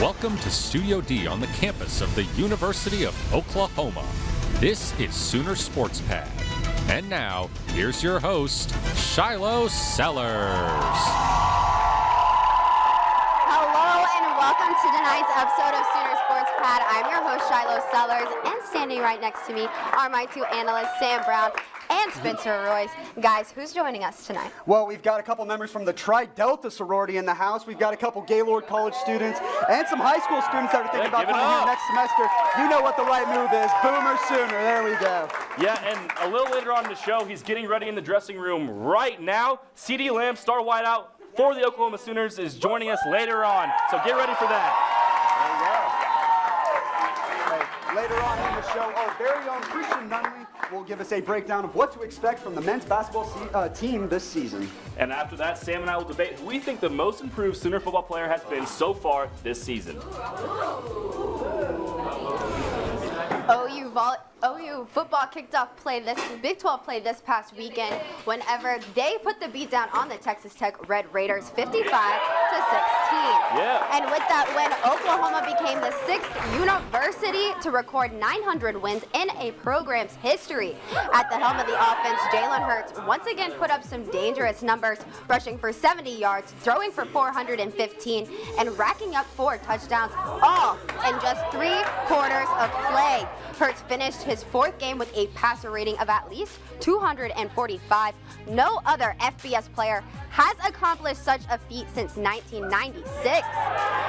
Welcome to Studio D on the campus of the University of Oklahoma. This is Sooner Sports Pad. And now, here's your host, Shiloh Sellers. Hello and welcome to tonight's episode of Sooner Sports Pad. I'm your host, Shiloh Sellers, and standing right next to me are my two analysts, Sam Brown and Spencer Royce. Guys, who's joining us tonight? Well, we've got a couple members from the Tri Delta sorority in the house. We've got a couple Gaylord College students and some high school students that are thinking about coming here next semester. You know what the right move is. Boomer Sooner. There we go. Yeah, and a little later on in the show, he's getting ready in the dressing room right now. CeeDee Lamb, star wideout for the Oklahoma Sooners, is joining us later on. So get ready for that. There you go. Later on in the show, our very own Christian Nunley will give us a breakdown of what to expect from the men's basketball team this season. And after that, Sam and I will debate who we think the most improved Sooner football player has been so far this season. OU football kicked off Big 12 play this past weekend whenever they put the beat down on the Texas Tech Red Raiders 55-16. Yeah. And with that win, Oklahoma became the 6th university to record 900 wins in a program's history. At the helm of the offense, Jalen Hurts once again put up some dangerous numbers, rushing for 70 yards, throwing for 415, and racking up 4 touchdowns, all in just 3 quarters of play. Hurts finished his 4th game with a passer rating of at least 245. No other FBS player has accomplished such a feat since 1996.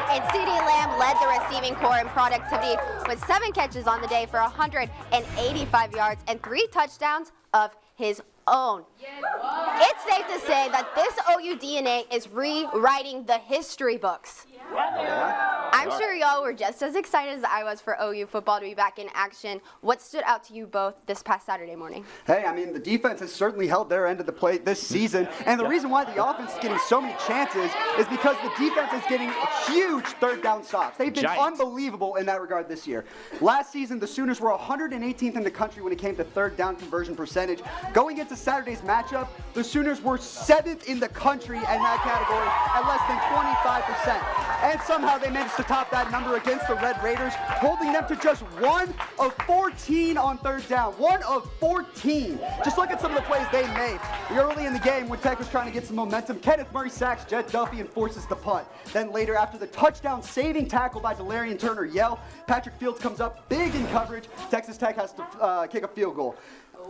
And CeeDee Lamb led the receiving corps in productivity with 7 catches on the day for 185 yards and 3 touchdowns of his own. It's safe to say that this OU DNA is rewriting the history books. I'm sure y'all were just as excited as I was for OU football to be back in action. What stood out to you both this past Saturday morning? Hey, I mean, the defense has certainly held their end of the play this season, and the reason why the offense is getting so many chances is because the defense is getting huge third down stops. They've been unbelievable in that regard this year. Last season, the Sooners were 118th in the country when it came to third down conversion percentage. Going into Saturday's matchup, the Sooners were 7th in the country in that category at less than 25%. And somehow they managed to top that number against the Red Raiders, holding them to just 1 of 14 on third down. 1 of 14. Just look at some of the plays they made. Early in the game, when Tech was trying to get some momentum, Kenneth Murray sacks Jett Duffy and forces the punt. Then later, after the touchdown-saving tackle by Delarian Turner-Yell, Patrick Fields comes up big in coverage. Texas Tech has to kick a field goal.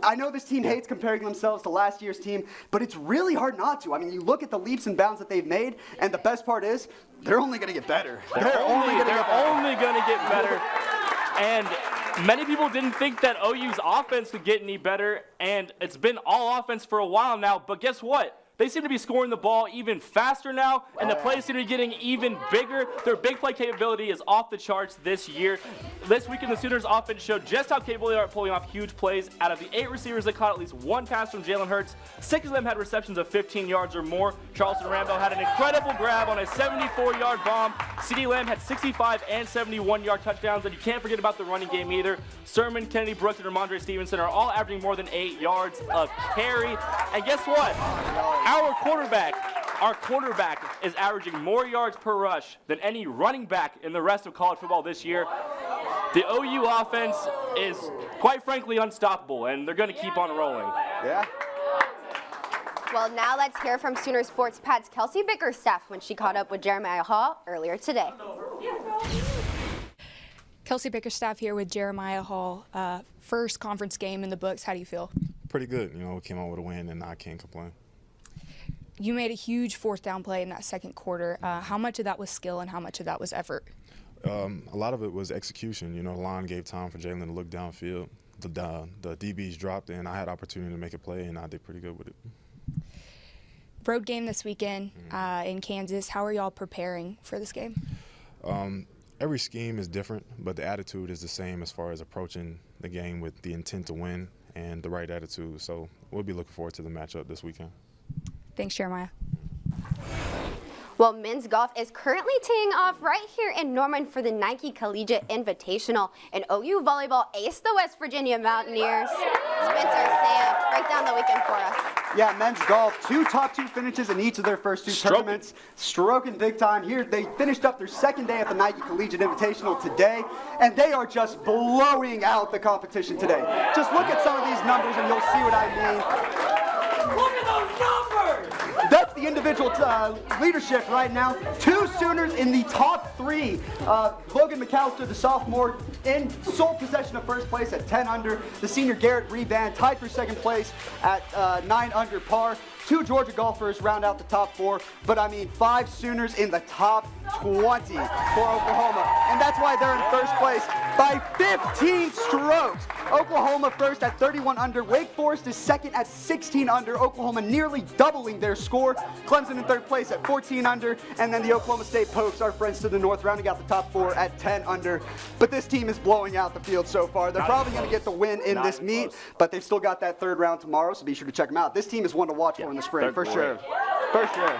I know this team hates comparing themselves to last year's team, but it's really hard not to. I mean, you look at the leaps and bounds that they've made, and the best part is they're only going to get better. They're only going to get better. And many people didn't think that OU's offense could get any better, and it's been all offense for a while now. But guess what? They seem to be scoring the ball even faster now, and the plays seem to be getting even bigger. Their big play capability is off the charts this year. This weekend, the Sooners' offense showed just how capable they are at pulling off huge plays. Out of the 8 receivers that caught at least 1 pass from Jalen Hurts, 6 of them had receptions of 15 yards or more. Charleston Rambo had an incredible grab on a 74-yard bomb. CeeDee Lamb had 65 and 71-yard touchdowns, and you can't forget about the running game either. Sermon, Kennedy Brooks, and Ramondre Stevenson are all averaging more than 8 yards a carry. And guess what? Our quarterback is averaging more yards per rush than any running back in the rest of college football this year. The OU offense is, quite frankly, unstoppable, and they're going to keep on rolling. Yeah. Well, now let's hear from Sooner Sports Pad's Kelsey Bickerstaff when she caught up with Jeremiah Hall earlier today. Kelsey Bickerstaff here with Jeremiah Hall. First conference game in the books. How do you feel? Pretty good. You know, we came out with a win, and I can't complain. You made a huge 4th down play in that second quarter. How much of that was skill and how much of that was effort? A lot of it was execution. You know, the line gave time for Jalen to look downfield. The DBs dropped, and I had opportunity to make a play, and I did pretty good with it. Road game this weekend in Kansas. How are y'all preparing for this game? Every scheme is different, but the attitude is the same as far as approaching the game with the intent to win and the right attitude. So we'll be looking forward to the matchup this weekend. Thanks, Jeremiah. Well, men's golf is currently teeing off right here in Norman for the Nike Collegiate Invitational. And OU volleyball aced the West Virginia Mountaineers. Spencer, Sam, break down the weekend for us. Yeah, men's golf, 2 top 2 finishes in each of their first 2 tournaments. Stroking big time here. They finished up their second day at the Nike Collegiate Invitational today, and they are just blowing out the competition today. Just look at some of these numbers and you'll see what I mean. Look at those numbers! That's the individual leadership right now. 2 Sooners in the top 3. Logan McAllister, the sophomore, in sole possession of first place at 10 under. The senior Garrett Reband tied for second place at 9 under par. 2 Georgia golfers round out the top 4, but I mean 5 Sooners in the top 20 for Oklahoma, and that's why they're in first place by 15 strokes. Oklahoma first at 31 under. Wake Forest is second at 16 under. Oklahoma nearly doubling their score. Clemson in third place at 14 under, and then the Oklahoma State Pokes, our friends to the north, rounding out the top 4 at 10 under. But this team is blowing out the field so far. They're probably going to get the win in this meet, but they've still got that 3rd round tomorrow, so be sure to check them out. This team is one to watch for in the spring, for sure. For sure.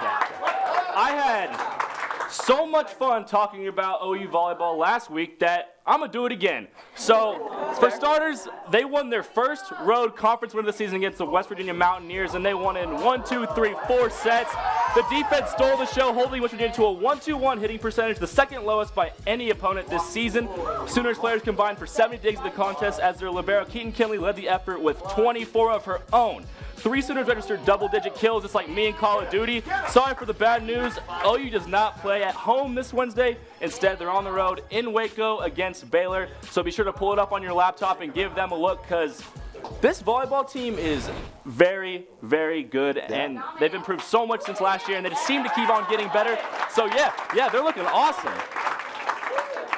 I had so much fun talking about OU volleyball last week that I'm going to do it again. So, for starters, they won their first road conference win of the season against the West Virginia Mountaineers, and they won in 1, 2, 3, 4 sets. The defense stole the show, holding West Virginia to a 1-2-1 hitting percentage, the second lowest by any opponent this season. Sooners players combined for 70 digs of the contest as their libero Keaton Kinley led the effort with 24 of her own. 3 Sooners registered double-digit kills, just like me in Call of Duty. Sorry for the bad news. OU does not play at home this Wednesday. Instead, they're on the road in Waco against Baylor. So be sure to pull it up on your laptop and give them a look, because this volleyball team is very, very good, and they've improved so much since last year, and they just seem to keep on getting better. So yeah, they're looking awesome.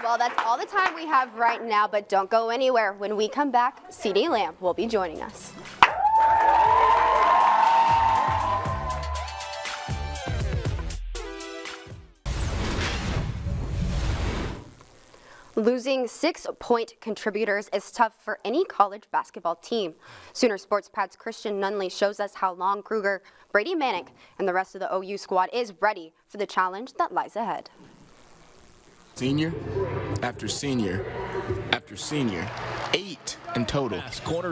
Well, that's all the time we have right now, but don't go anywhere. When we come back, CeeDee Lamb will be joining us. Losing 6-point contributors is tough for any college basketball team. Sooner Sports Pad's Christian Nunley shows us how Lon Kruger, Brady Manick, and the rest of the OU squad is ready for the challenge that lies ahead. Senior after senior after senior, 8 in total,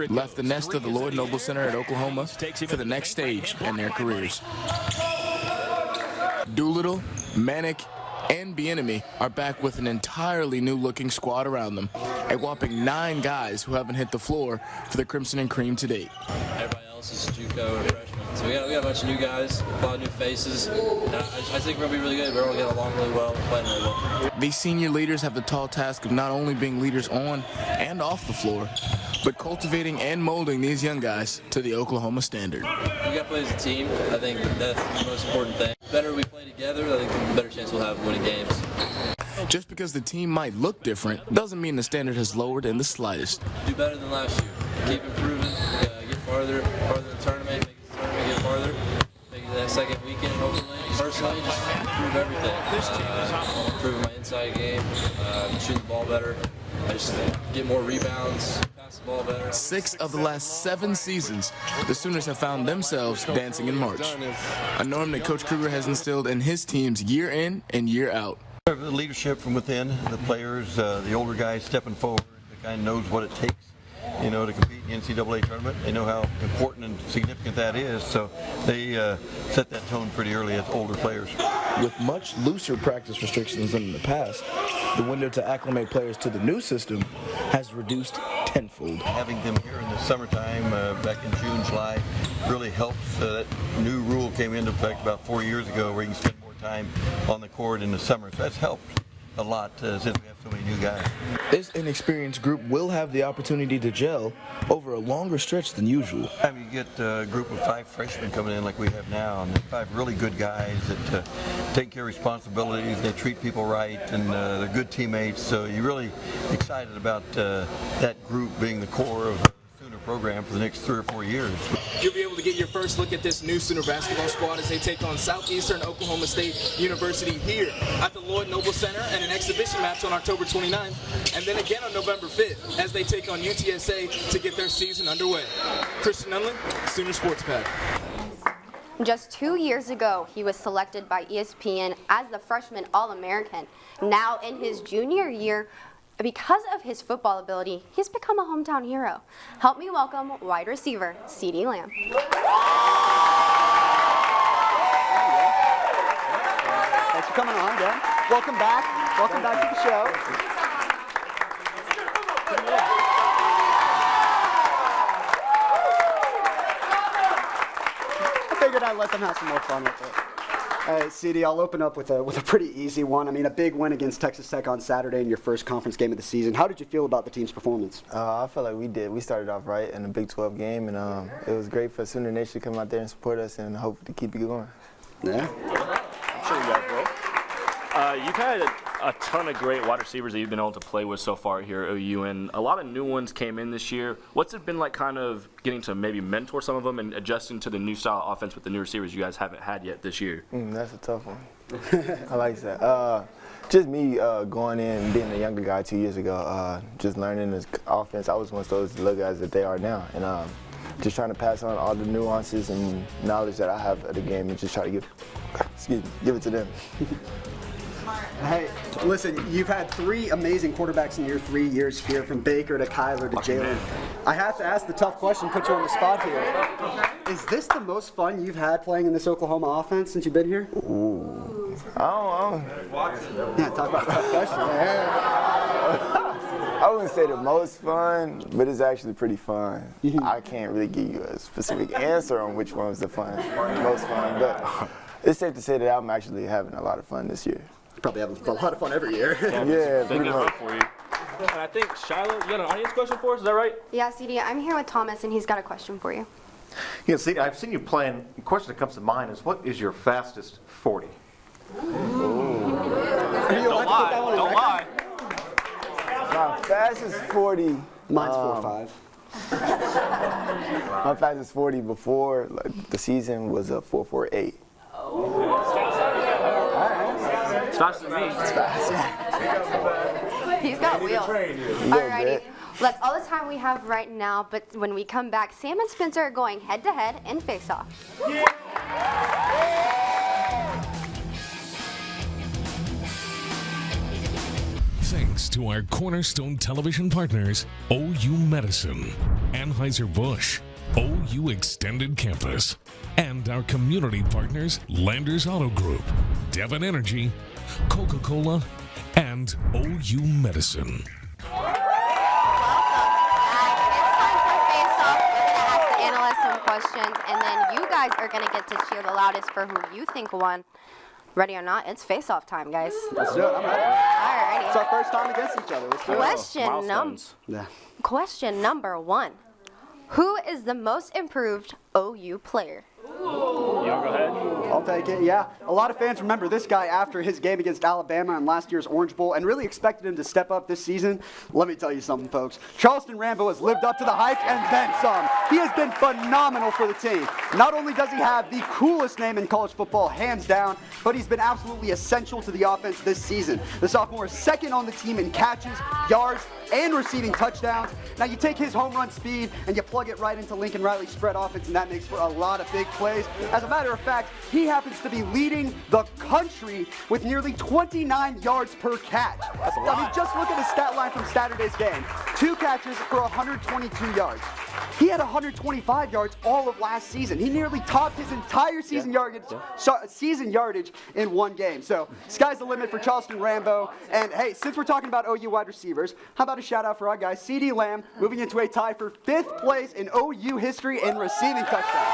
left the nest of the Lloyd Noble Center at Oklahoma for the next stage in their careers. Doolittle, Manick, and Bieniemy are back with an entirely new-looking squad around them, a whopping 9 guys who haven't hit the floor for the Crimson and Cream to date. Everybody else is JUCO or freshmen, so we got a bunch of new guys, a lot of new faces. And I think we're gonna be really good. We're gonna get along really well, playing really well. These senior leaders have the tall task of not only being leaders on and off the floor, but cultivating and molding these young guys to the Oklahoma standard. We got to play as a team. I think that's the most important thing. The better we play together, I think the better chance we'll have of winning games. Just because the team might look different doesn't mean the standard has lowered in the slightest. Do better than last year. Keep improving. Get farther in the tournament. Make the tournament get farther. Make it that second weekend, hopefully. Personally, just improve everything. Improving my inside game. Shooting the ball better. I just get more rebounds. Pass the ball better. 6 of the last 7 seasons, the Sooners have found themselves dancing in March. A norm that Coach Kruger has instilled in his teams year in and year out. The leadership from within, the players, the older guys stepping forward, the guy knows what it takes, to compete in the NCAA tournament. They know how important and significant that is, so they set that tone pretty early as older players. With much looser practice restrictions than in the past, the window to acclimate players to the new system has reduced tenfold. Having them here in the summertime, back in June, July, really helps. That new rule came into effect about 4 years ago where you can spend more time on the court in the summer. So that's helped a lot since we have so many new guys. This inexperienced group will have the opportunity to gel over a longer stretch than usual. I mean, you get a group of 5 freshmen coming in like we have now, and 5 really good guys that take care of responsibilities, they treat people right, and they're good teammates, so you're really excited about that group being the core of the Sooner program for the next 3 or 4 years. You'll be able to get your first look at this new Sooner basketball squad as they take on Southeastern Oklahoma State University here at the Lloyd Noble Center, and an exhibition match on October 29th, and then again on November 5th as they take on UTSA to get their season underway. Christian Nunley, Sooner Sports Pad. Just 2 years ago, he was selected by ESPN as the freshman All-American. Now in his junior year, because of his football ability, he's become a hometown hero. Help me welcome wide receiver CeeDee Lamb. Thanks for coming on, Dan. Welcome back. Welcome back to the show. I figured I'd let them have some more fun with it. CeeDee, I'll open up with a pretty easy one. I mean, a big win against Texas Tech on Saturday in your first conference game of the season. How did you feel about the team's performance? I felt like we did. We started off right in the Big 12 game, and it was great for Sooner Nation to come out there and support us and hope to keep it going. Yeah. I'm sure you guys will. You've had a ton of great wide receivers that you've been able to play with so far here at OU, and a lot of new ones came in this year. What's it been like kind of getting to maybe mentor some of them and adjusting to the new style offense with the new receivers you guys haven't had yet this year? That's a tough one. I like that. Just me going in and being a younger guy 2 years ago, just learning this offense. I was one of those little guys that they are now, and just trying to pass on all the nuances and knowledge that I have of the game and just try to give it to them. Hey, listen, you've had 3 amazing quarterbacks in your 3 years here, from Baker to Kyler to Jalen. I have to ask the tough question, put you on the spot here. Is this the most fun you've had playing in this Oklahoma offense since you've been here? Ooh. I don't. Yeah, talk about a tough question. I wouldn't say the most fun, but it's actually pretty fun. I can't really give you a specific answer on which one was the most fun, but it's safe to say that I'm actually having a lot of fun this year. Probably having a lot of fun every year. Yeah, pretty much. For you. And I think, Shiloh, you got an audience question for us, is that right? Yeah, CeeDee, I'm here with Thomas, and he's got a question for you. Yeah, see, I've seen you playing. The question that comes to mind is, what is your fastest 40? Don't lie. My fastest 40. Mine's 4.5. My fastest 40 before the season was a 4.48. It's faster than me. It's fast. He's got wheels. Alrighty. That's all the time we have right now, but when we come back, Sam and Spencer are going head-to-head in face-off. Thanks to our cornerstone television partners, OU Medicine, Anheuser-Busch, OU Extended Campus, and our community partners, Landers Auto Group, Devon Energy, Coca-Cola, and OU Medicine. Questions, and then you guys are going to get to cheer the loudest for who you think won. Ready or not, it's face-off time, guys. Let's do it. I'm ready. Alrighty. It's our first time against each other. Let's do it. Question number 1. Who is the most improved OU player? You want to go ahead? I'll take it, yeah. A lot of fans remember this guy after his game against Alabama in last year's Orange Bowl and really expected him to step up this season. Let me tell you something, folks. Charleston Rambo has lived up to the hype and then some. He has been phenomenal for the team. Not only does he have the coolest name in college football, hands down, but he's been absolutely essential to the offense this season. The sophomore is second on the team in catches, yards, and receiving touchdowns. Now you take his home run speed and you plug it right into Lincoln Riley's spread offense, and that makes for a lot of big plays. As a matter of fact, he happens to be leading the country with nearly 29 yards per catch. That's a lot. I mean, just look at his stat line from Saturday's game. 2 catches for 122 yards. He had 125 yards all of last season. He nearly topped his entire season yardage in one game. So, sky's the limit for Charleston Rambo. And hey, since we're talking about OU wide receivers, how about a shout out for our guy CeeDee Lamb, moving into a tie for 5th place in OU history in receiving touchdowns.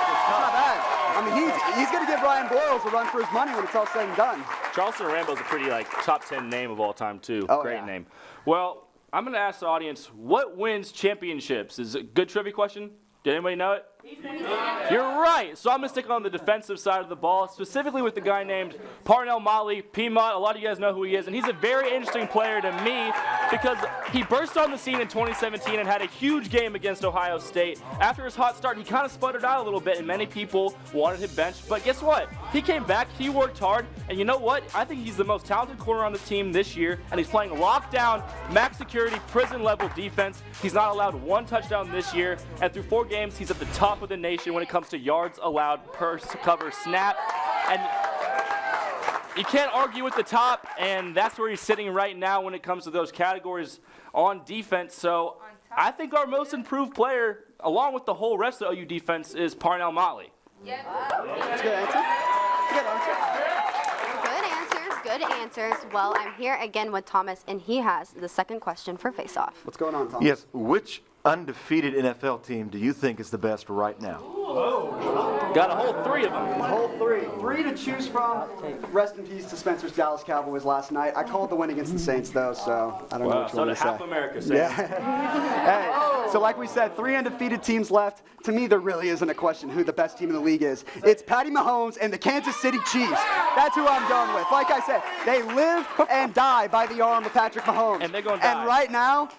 It's not bad. I mean, he's going to give Ryan Boyles a run for his money when it's all said and done. Charleston Rambo's a pretty top 10 name of all time too. Oh, Great name. Well, I'm going to ask the audience, what wins championships? Is it a good trivia question? Did anybody know it? You're right. So I'm going to stick on the defensive side of the ball, specifically with the guy named Parnell Motley, Piedmont. A lot of you guys know who he is, and he's a very interesting player to me because he burst on the scene in 2017 and had a huge game against Ohio State. After his hot start, he kind of sputtered out a little bit, and many people wanted him benched. But guess what? He came back, he worked hard, and you know what? I think he's the most talented corner on the team this year, and he's playing lockdown, max security, prison-level defense. He's not allowed 1 touchdown this year, and through 4 games, he's at the top of the nation when it comes to yards allowed per cover snap. And you can't argue with the top, and that's where he's sitting right now when it comes to those categories on defense. So I think our most improved player, along with the whole rest of the OU defense, is Parnell Motley. Yeah. That's a good answer. Good answer. Good answers. Well, I'm here again with Thomas, and he has the second question for Face Off. What's going on, Thomas? Yes, which undefeated NFL team do you think is the best right now? Got a whole 3 of them. A whole 3. 3 to choose from. Rest in peace to Spencer's Dallas Cowboys last night. I called the win against the Saints, though, so I don't know which So one did to say. half America say. Yeah. Hey, so like we said, 3 undefeated teams left. To me, there really isn't a question who the best team in the league is. It's Patty Mahomes and the Kansas City Chiefs. That's who I'm going with. Like I said, they live and die by the arm of Patrick Mahomes. And they're going to die. And right now,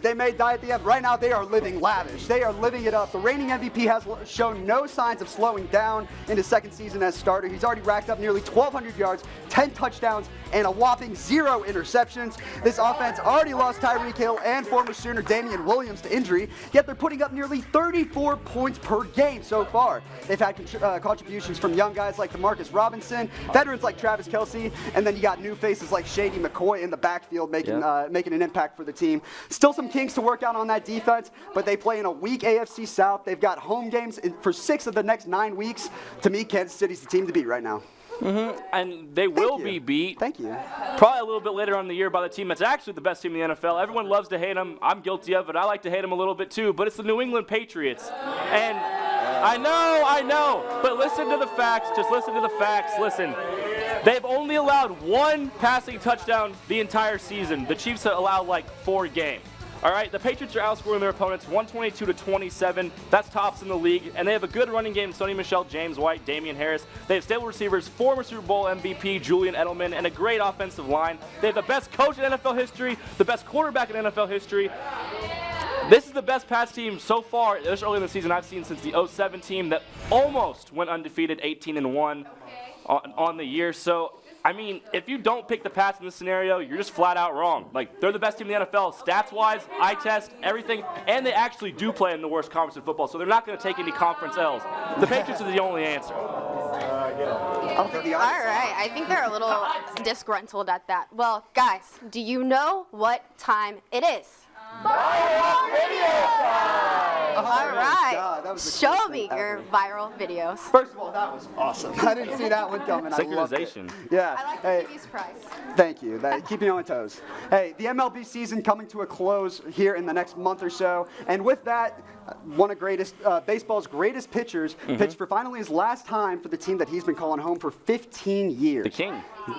they may die at the end. Right now, they are living lavish. They are living it up. The reigning MVP has shown no signs of slowing down in his second season as starter. He's already racked up nearly 1,200 yards, 10 touchdowns, and a whopping 0 interceptions. This offense already lost Tyreek Hill and former Sooner Damian Williams to injury, yet they're putting up nearly 34 points per game so far. They've had contributions from young guys like DeMarcus Robinson, veterans like Travis Kelce, and then you got new faces like Shady McCoy in the backfield making an impact for the team. Still some kinks to work out on that defense, but they play in a weak AFC South. They've got home games for 6 of the next 9 weeks. To me, Kansas City's the team to beat right now. And they will be beat. Thank you. Probably a little bit later on in the year by the team that's actually the best team in the NFL. Everyone loves to hate them. I'm guilty of it. I like to hate them a little bit too, but it's the New England Patriots. And I know. But listen to the facts. Just listen to the facts. Listen. They've only allowed 1 passing touchdown the entire season. The Chiefs have allowed like 4 a game. All right, the Patriots are outscoring their opponents 122-27. That's tops in the league. And they have a good running game, Sony Michel, James White, Damian Harris. They have stable receivers, former Super Bowl MVP Julian Edelman, and a great offensive line. They have the best coach in NFL history, the best quarterback in NFL history. This is the best pass team so far this early in the season I've seen since the 07 team that almost went undefeated 18-1 on the year. So, I mean, if you don't pick the pass in this scenario, you're just flat out wrong. Like, they're the best team in the NFL, stats-wise, eye test, everything, and they actually do play in the worst conference in football, so they're not going to take any conference L's. The Patriots are the only answer. All right, I think they're a little disgruntled at that. Well, guys, do you know what time it is? All right, show me your viral videos. First of all, that was awesome. I didn't see that one coming. Synchronization. Yeah. I like to give you a surprise. Thank you. Keep me on my toes. Hey, the MLB season coming to a close here in the next month or so, and with that, one of baseball's greatest pitchers pitched for finally his last time for the team that he's been calling home for 15 years.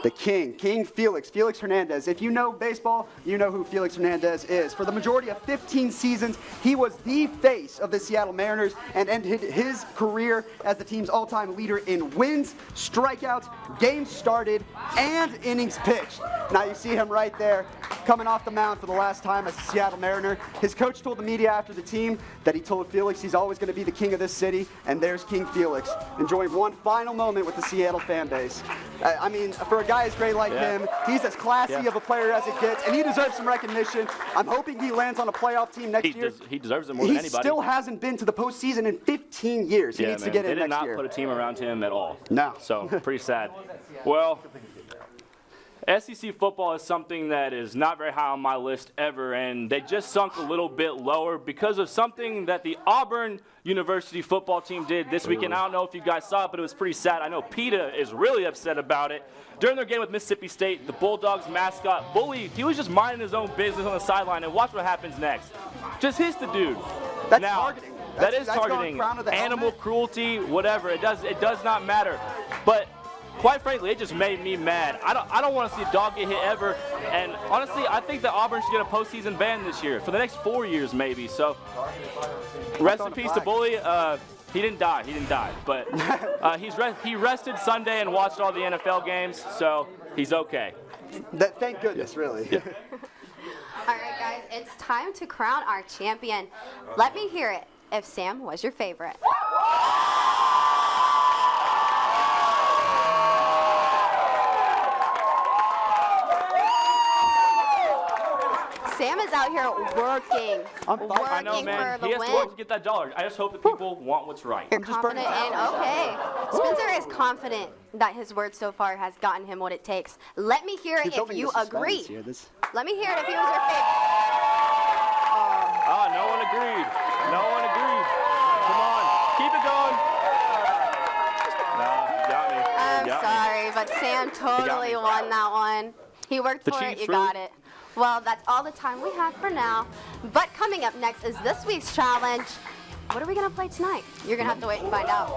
The King Felix Hernandez. If you know baseball, you know who Felix Hernandez is. For the majority of 15 seasons, he was the face of the Seattle Mariners and ended his career as the team's all-time leader in wins, strikeouts, games started, and innings pitched. Now you see him right there coming off the mound for the last time as a Seattle Mariner. His coach told the media after the team that he told Felix he's always going to be the king of this city, and there's King Felix enjoying one final moment with the Seattle fan base. I mean, for a guy as great like him, he's as classy of a player as it gets, and he deserves some recognition. I'm hoping he lands on a playoff team next year. He deserves it more than anybody. He still hasn't been to the postseason in 15 years. He needs to get in next year. They did not put a team around him at all. No. So, pretty sad. Well, SEC football is something that is not very high on my list ever, and they just sunk a little bit lower because of something that the Auburn University football team did this weekend. I don't know if you guys saw it, but it was pretty sad. I know PETA is really upset about it. During their game with Mississippi State, the Bulldogs mascot, Bully, he was just minding his own business on the sideline, and watch what happens next. Just hiss the dude. That's now, targeting. That is targeting. Animal cruelty, whatever. It does not matter. But quite frankly, it just made me mad. I don't want to see a dog get hit ever. And honestly, I think that Auburn should get a postseason ban this year for the next 4 years maybe. So rest in peace to Bully. He didn't die. But he rested Sunday and watched all the NFL games, so he's okay. Thank goodness, really. All right, guys, it's time to crown our champion. Let me hear it if Sam was your favorite. Sam is out here working. I know, man. For the He has win. to work to get that dollar. I just hope that people want what's right. You're confident okay. Spencer is confident that his word so far has gotten him what it takes. Let me hear it if you agree. Let me hear it if he was your favorite. No one agreed. No one agreed. Come on. Keep it going. No, you got me. I'm You got me. sorry, but Sam totally won that one. He worked The for it, Chiefs you really- got it. Well, that's all the time we have for now. But coming up next is this week's challenge. What are we going to play tonight? You're going to have to wait and find out.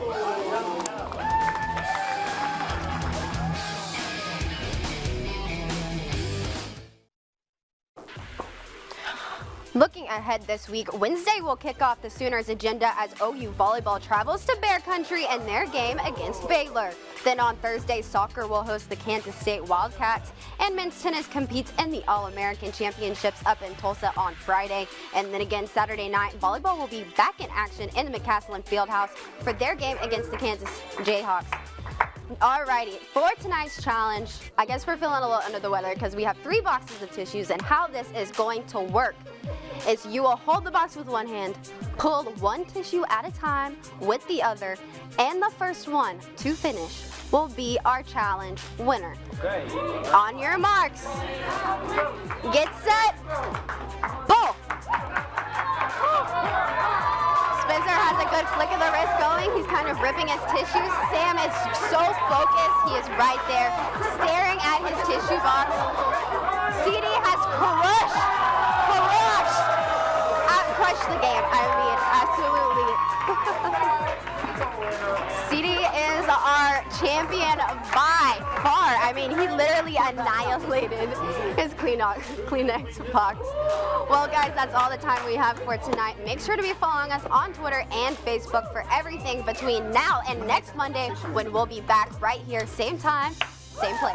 Looking ahead this week, Wednesday will kick off the Sooners' agenda as OU volleyball travels to Bear Country and their game against Baylor. Then on Thursday, soccer will host the Kansas State Wildcats, and men's tennis competes in the All-American Championships up in Tulsa on Friday. And then again Saturday night, volleyball will be back in action in the McCaslin Fieldhouse for their game against the Kansas Jayhawks. Alrighty, for tonight's challenge, I guess we're feeling a little under the weather because we have 3 boxes of tissues, and how this is going to work is you will hold the box with one hand, pull one tissue at a time with the other, and the first one to finish will be our challenge winner. Okay. On your marks, get set, pull. Spencer has a good flick of the wrist going. He's kind of ripping his tissues. Sam is so focused. He is right there staring at his tissue box. CD has crushed the game. I mean, absolutely. CD is our champion by far. I mean, he literally annihilated his Kleenex box. Well, guys, that's all the time we have for tonight. Make sure to be following us on Twitter and Facebook for everything between now and next Monday when we'll be back right here, same time, same place.